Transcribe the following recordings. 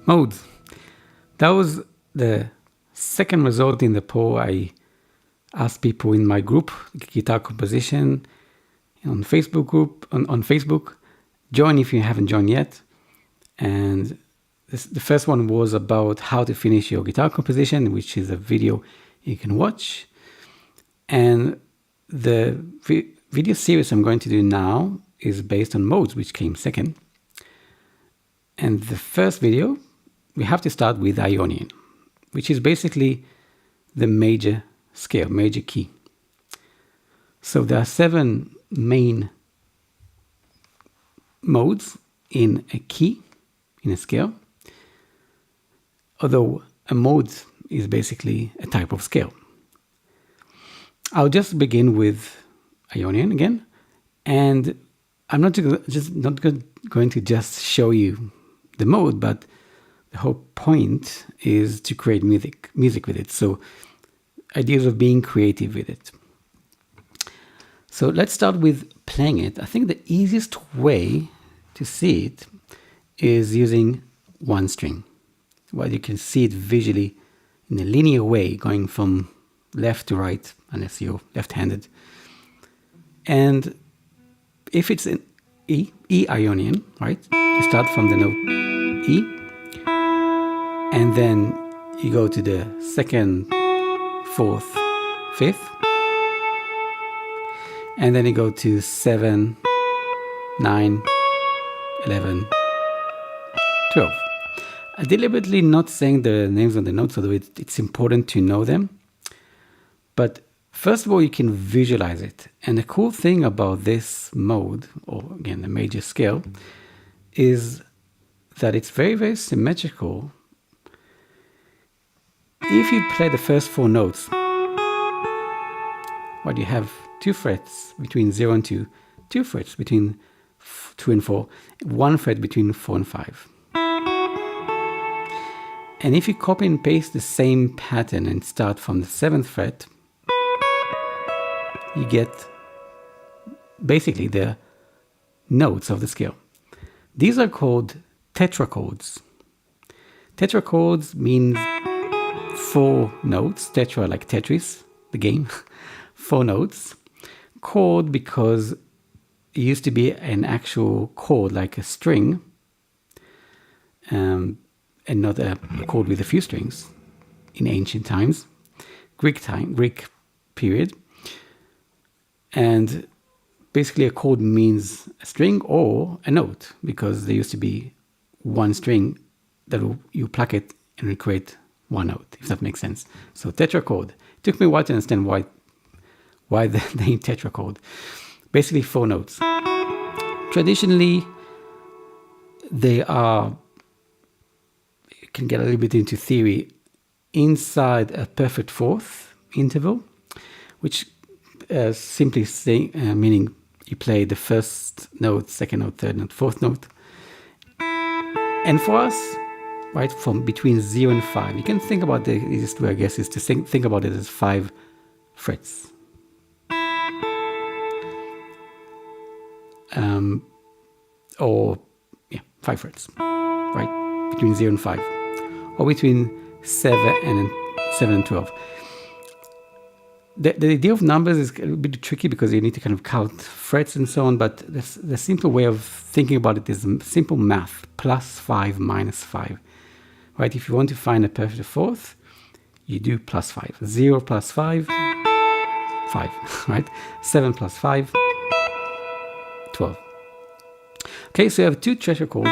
modes. That was the second result in the poll. I asked people in my group, Guitar Composition, on Facebook group, on Facebook. Join if you haven't joined yet. And the first one was about how to finish your guitar composition, which is a video you can watch. And the video series I'm going to do now is based on modes, which came second. And the first video, we have to start with Ionian, which is basically the major scale, major key. So there are 7 main modes in a key, in a scale. Although a mode is basically a type of scale. I'll just begin with Ionian again, and I'm not going to just show you the mode, but the whole point is to create music with it. So ideas of being creative with it. So let's start with playing it. I think the easiest way to see it is using one string. Well, you can see it visually in a linear way, going from left to right, unless you're left-handed. And if it's an E Ionian, right? You start from the note E, and then you go to the 2nd, 4th, 5th, and then you go to 7, 9, 11, 12. I'm deliberately not saying the names on the notes, although it's important to know them. But first of all, you can visualize it. And the cool thing about this mode, or again, the major scale, is that it's very, very symmetrical. If you play the first 4 notes, you have 2 frets between 0 and 2, 2 frets between 2 and 4, 1 fret between 4 and 5. And if you copy and paste the same pattern and start from the 7th fret, you get basically the notes of the scale. These are called tetrachords. Tetrachords means 4 notes. Tetra like Tetris, the game. 4 notes. Chord because it used to be an actual chord like a string. And not a chord with a few strings in ancient times, Greek period. And basically a chord means a string or a note, because there used to be one string that you pluck it and you create one note, if that makes sense. So tetrachord. It took me a while to understand why the name tetrachord. Basically 4 notes. Traditionally, they are, you can get a little bit into theory, inside a perfect 4th interval, which simply meaning you play the first note, 2nd note, 3rd note, 4th note. And for us, right, from between 0 and 5, you can think about the easiest way, I guess, is to think about it as 5 frets. Or 5 frets, right, between 0 and 5, or between 7 and 12. The idea of numbers is a bit tricky because you need to kind of count frets and so on, but the simple way of thinking about it is simple math, +5 minus 5, right? If you want to find a perfect 4th, you do +5. 0 plus 5, 5, right? 7 plus 5, 12. Okay, so you have 2 tetrachords.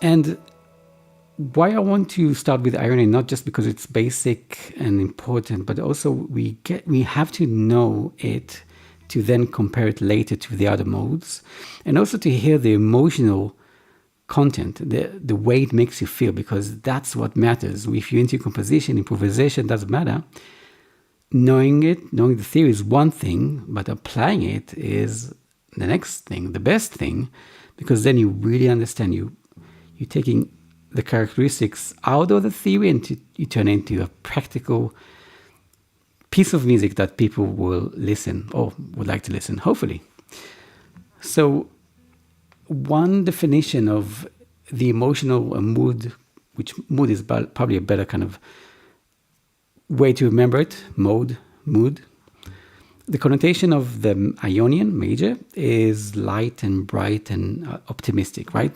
And why I want to start with Ionian, not just because it's basic and important, but also we have to know it to then compare it later to the other modes, and also to hear the emotional content, the way it makes you feel, because that's what matters. If you're into composition, improvisation, doesn't matter. Knowing the theory is one thing, but applying it is the next thing, the best thing, because then you really understand. You're taking the characteristics out of the theory and you turn it into a practical piece of music that people will listen or would like to listen, hopefully. So one definition of the emotional mood, which mood is probably a better kind of way to remember it, mood. The connotation of the Ionian major is light and bright and optimistic, right?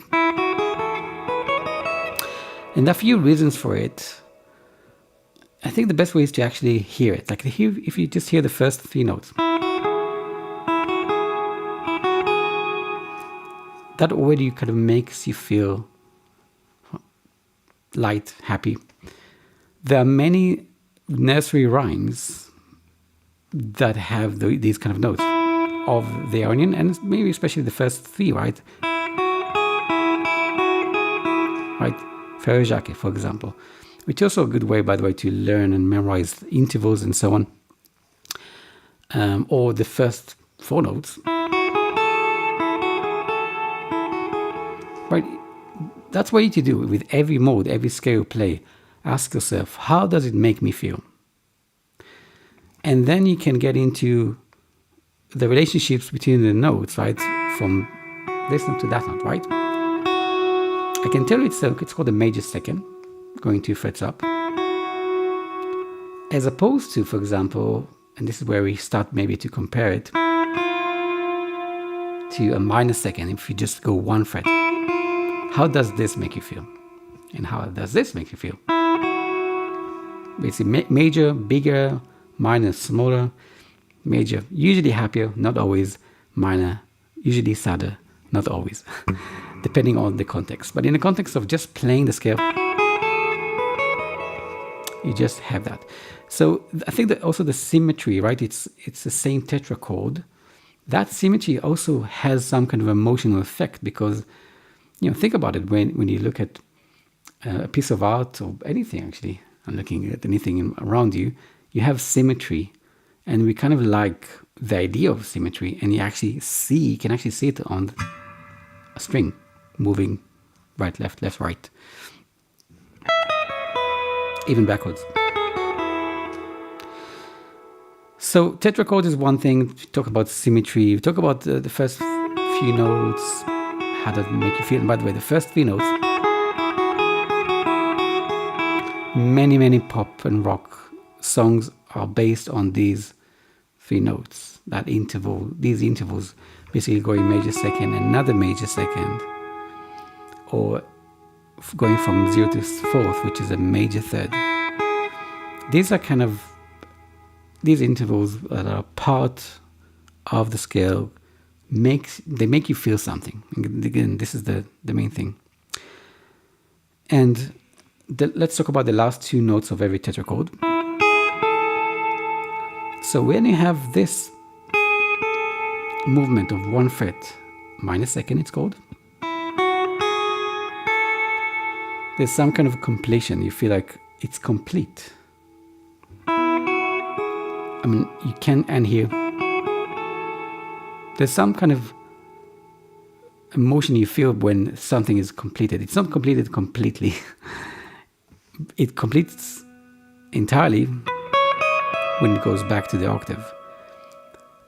And there are a few reasons for it. I think the best way is to actually hear it. Like if you just hear the first 3 notes, that already kind of makes you feel light, happy. There are many nursery rhymes that have these kind of notes of the Ionian, and maybe especially the first 3, right? Right? Frère Jacques, for example, which is also a good way, by the way, to learn and memorize intervals and so on. Or the first 4 notes. Right? That's what you need to do with every mode, every scale you play. Ask yourself, how does it make me feel? And then you can get into the relationships between the notes, right? From this note to that note, right? I can tell you it's called a major second, going 2 frets up. As opposed to, for example, and this is where we start maybe to compare it, to a minor second if you just go 1 fret. How does this make you feel? And how does this make you feel? Basically, major, bigger, minor, smaller, major, usually happier, not always, minor, usually sadder, not always, depending on the context. But in the context of just playing the scale, you just have that. So I think that also the symmetry, right? It's the same tetrachord. That symmetry also has some kind of emotional effect because, think about it when you look at a piece of art or anything actually, and looking at anything around you, you have symmetry, and we kind of like the idea of symmetry, and you can actually see it on a string moving right, left, left, right, even backwards. So tetrachord is one thing. We talk about symmetry. We talk about the first few notes. How does it make you feel? And by the way, the first 3 notes, many pop and rock songs are based on these 3 notes. These intervals, basically going major second, another major second, or going from 0 to 4th, which is a major third. These are kind of these intervals that are part of the scale. They make you feel something. And again, this is the main thing. And let's talk about the last 2 notes of every tetrachord. So when you have this movement of 1 fret, minor second it's called, there's some kind of completion. You feel like it's complete. I mean, you can, and here, there's some kind of emotion you feel when something is completed. It's not completed completely. It completes entirely when it goes back to the octave.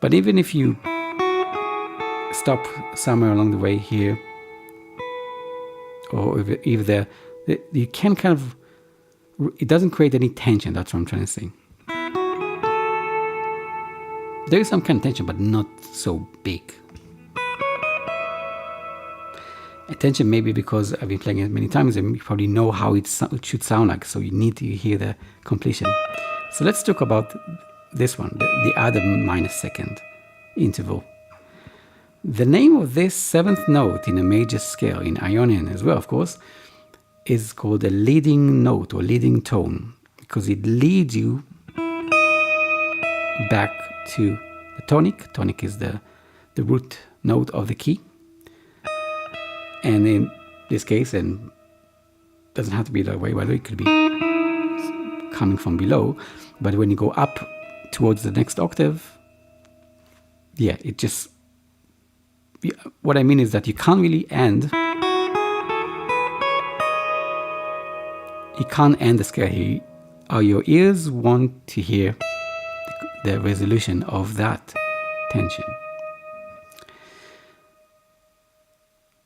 But even if you stop somewhere along the way here, or if there, you can kind of, it doesn't create any tension. That's what I'm trying to say. There is some kind of tension, but not so big. Attention maybe because I've been playing it many times and you probably know how it should sound like, so you need to hear the completion. So let's talk about this one, the other minor second interval. The name of this 7th note in a major scale, in Ionian as well, of course, is called a leading note or leading tone, because it leads you back to the tonic. Tonic is the root note of the key. And in this case, and doesn't have to be that way, by the way, it could be coming from below. But when you go up towards the next octave, it just, what I mean is that you can't really end. You can't end the scale here. Your ears want to hear the resolution of that tension.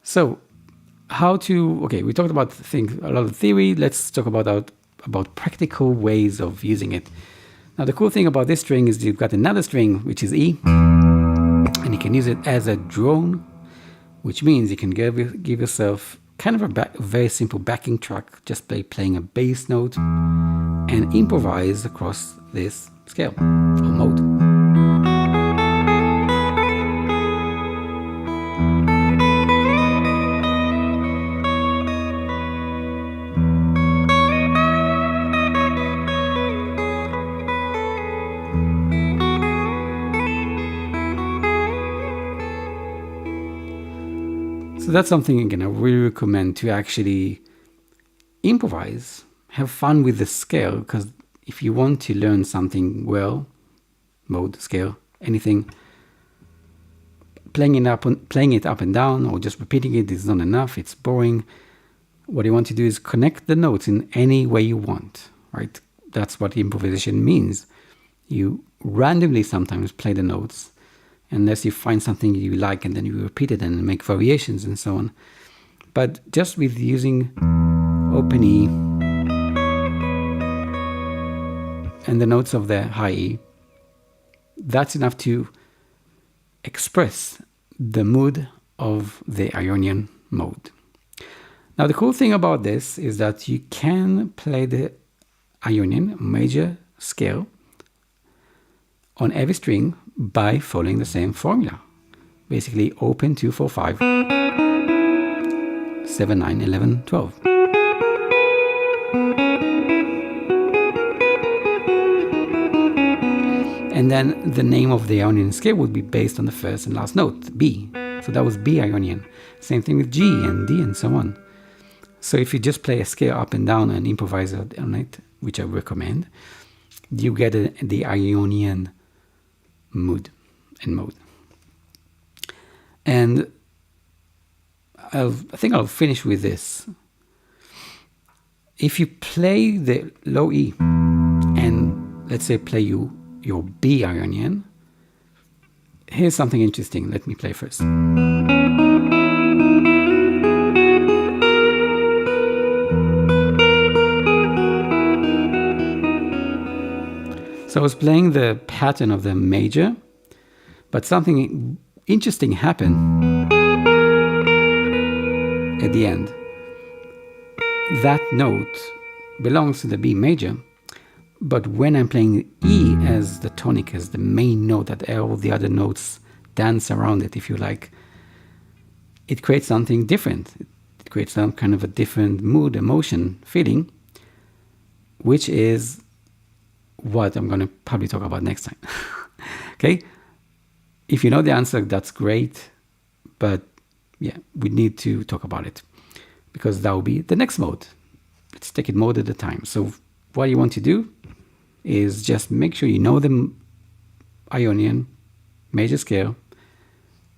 So okay, we talked about a lot of theory. Let's talk about practical ways of using it. Now, the cool thing about this string is you've got another string, which is E, and you can use it as a drone, which means you can give yourself kind of a very simple backing track, just playing a bass note and improvise across this scale or mode. So that's something, again, I really recommend to actually improvise, have fun with the scale, because if you want to learn something well, mode, scale, anything, playing it up and down or just repeating it is not enough. It's boring. What you want to do is connect the notes in any way you want, right? That's what improvisation means. You randomly sometimes play the notes unless you find something you like, and then you repeat it and make variations and so on. But just with using open E and the notes of the high E, that's enough to express the mood of the Ionian mode. Now, the cool thing about this is that you can play the Ionian major scale on every string by following the same formula. Basically, open 2, 4, 5, 7, 9, 11, 12. And then the name of the Ionian scale would be based on the first and last note, B. So that was B Ionian. Same thing with G and D and so on. So if you just play a scale up and down and improvise on it, which I recommend, you get the Ionian mood and mode. And I think I'll finish with this. If you play the low E and let's say play your B Ionian, here's something interesting. Let me play first. So I was playing the pattern of the major, but something interesting happened at the end. That note belongs to the B major, but when I'm playing E as the tonic, as the main note that all the other notes dance around it, if you like, it creates something different. It creates some kind of a different mood, emotion, feeling, which is what I'm going to probably talk about next time. Okay? If you know the answer, that's great. But yeah, we need to talk about it because that will be the next mode. Let's take it mode at a time. So what you want to do is just make sure you know the Ionian major scale.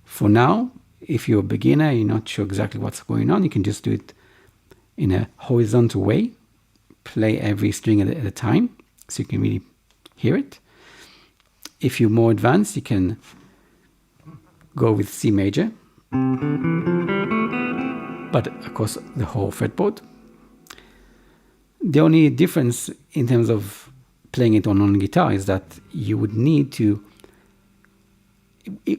For now, if you're a beginner, you're not sure exactly what's going on, you can just do it in a horizontal way. Play every string at a time, so you can really hear it. If you're more advanced, you can go with C major, but of course the whole fretboard. The only difference in terms of playing it on guitar is that you would need to,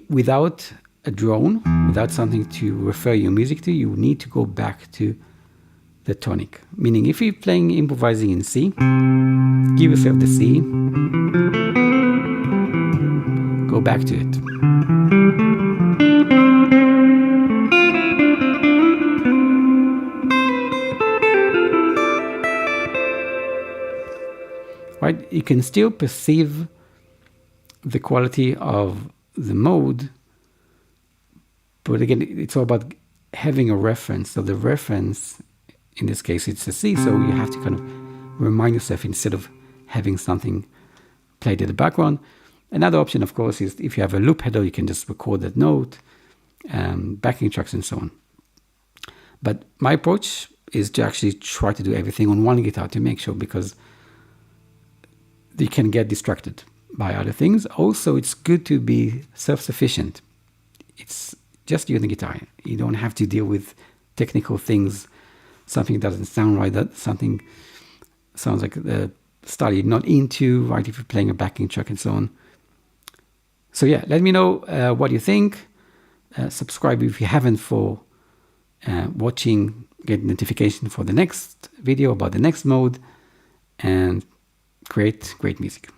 without a drone, without something to refer your music to, you need to go back to the tonic. Meaning if you're improvising in C, give yourself the C, go back to it. Right? You can still perceive the quality of the mode, but again, it's all about having a reference. So the reference, in this case, it's a C, so you have to kind of remind yourself instead of having something played in the background. Another option, of course, is if you have a loop pedal, you can just record that note, backing tracks and so on. But my approach is to actually try to do everything on one guitar to make sure, because you can get distracted by other things. Also, it's good to be self-sufficient. just you and the guitar. You don't have to deal with technical things, something doesn't sound right, that something sounds like the style you're not into, right, if you're playing a backing track and so on. So yeah, let me know what you think. Subscribe if you haven't for watching, get notification for the next video about the next mode, and create great music.